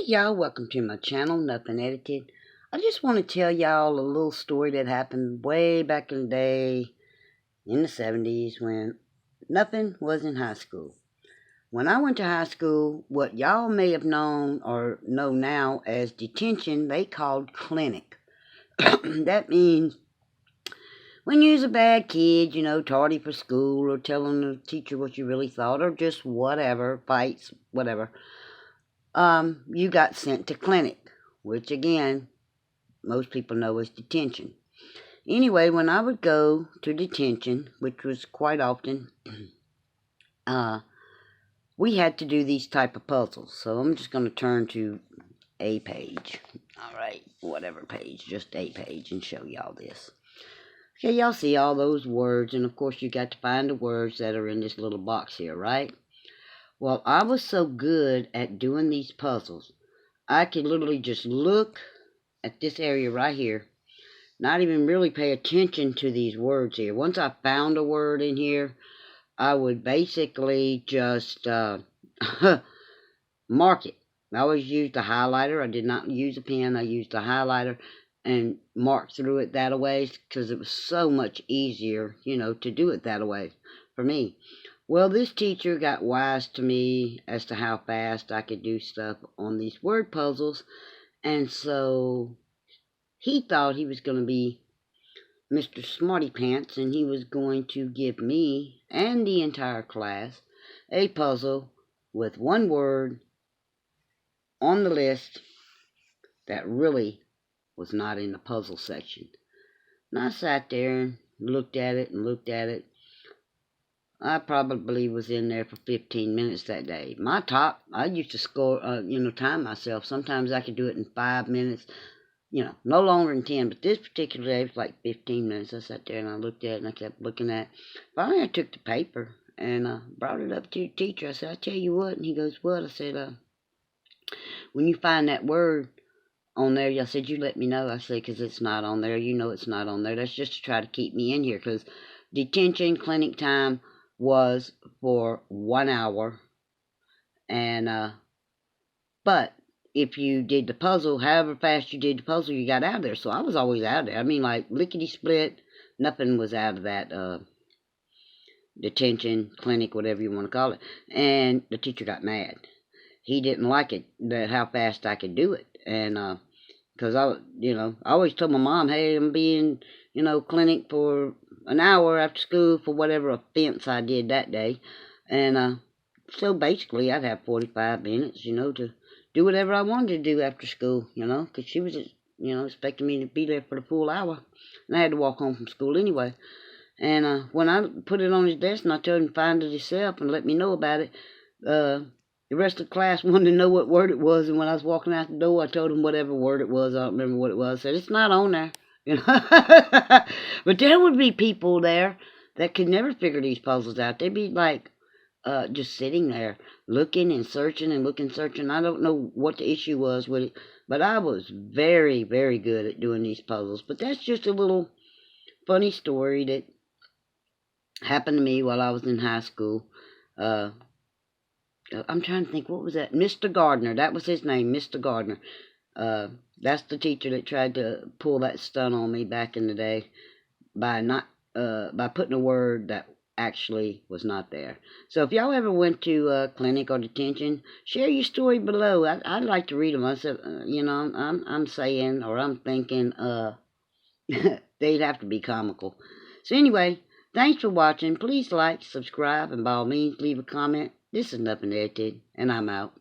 y'all, welcome to my channel, Nothing Edited. I just want to tell y'all a little story that happened way back in the day in the 70s when nothing was in high school. When I went to high school, what y'all may have known or know now as detention, they called clinic. That means when you's a bad kid, tardy for school or telling the teacher what you really thought or just whatever, fights, whatever, you got sent to clinic, which again, most people know as detention. Anyway, when I would go to detention, which was quite often, we had to do these type of puzzles. So I'm just going to turn to a page. Alright, whatever page, just a page, and show y'all this. Okay, y'all see all those words, and of course you got to find the words that are in this little box here, right? Well, I was so good at doing these puzzles, I could literally just look at this area right here, not even really pay attention to these words here. Once I found a word in here, I would basically just mark it. I always used a highlighter. I did not use a pen. I used a highlighter and mark through it that way because it was so much easier, to do it that way for me. Well, this teacher got wise to me as to how fast I could do stuff on these word puzzles, and so he thought he was going to be Mr. Smarty Pants, and he was going to give me and the entire class a puzzle with one word on the list that really was not in the puzzle section. And I sat there and looked at it and looked at it. I probably was in there for 15 minutes that day. My top, I used to score, time myself. Sometimes I could do it in 5 minutes, no longer than 10. But this particular day, it was like 15 minutes. I sat there and I looked at it and I kept looking at it. Finally, I took the paper and brought it up to the teacher. I said, I tell you what. And he goes, what? I said, when you find that word on there, I said, you let me know. I said, because it's not on there. It's not on there. That's just to try to keep me in here because detention, clinic time was for 1 hour, and but if you did the puzzle, however fast you did the puzzle, you got out of there. So I was always out of there. I mean, like lickety split, nothing was out of that detention, clinic, whatever you want to call it. And the teacher got mad. He didn't like it that how fast I could do it, and because I always told my mom, hey, I'm being clinic for an hour after school for whatever offense I did that day. And so basically I'd have 45 minutes, to do whatever I wanted to do after school, because she was, expecting me to be there for the full hour. And I had to walk home from school anyway. And when I put it on his desk and I told him to find it himself and let me know about it, the rest of the class wanted to know what word it was. And when I was walking out the door, I told him whatever word it was. I don't remember what it was. I said, it's not on there. But there would be people there that could never figure these puzzles out. They'd be like just sitting there looking and searching and searching. I don't know what the issue was with it, but I was very, very good at doing these puzzles. But that's just a little funny story that happened to me while I was in high school. I'm trying to think, what was that? Mr. Gardner, that was his name, Mr. Gardner. That's the teacher that tried to pull that stunt on me back in the day by putting a word that actually was not there. So if y'all ever went to clinic or detention, share your story below. I'd like to read them. I said, I'm saying, or I'm thinking, they'd have to be comical. So anyway, thanks for watching. Please like, subscribe, and by all means, leave a comment. This is Nothing Edited, and I'm out.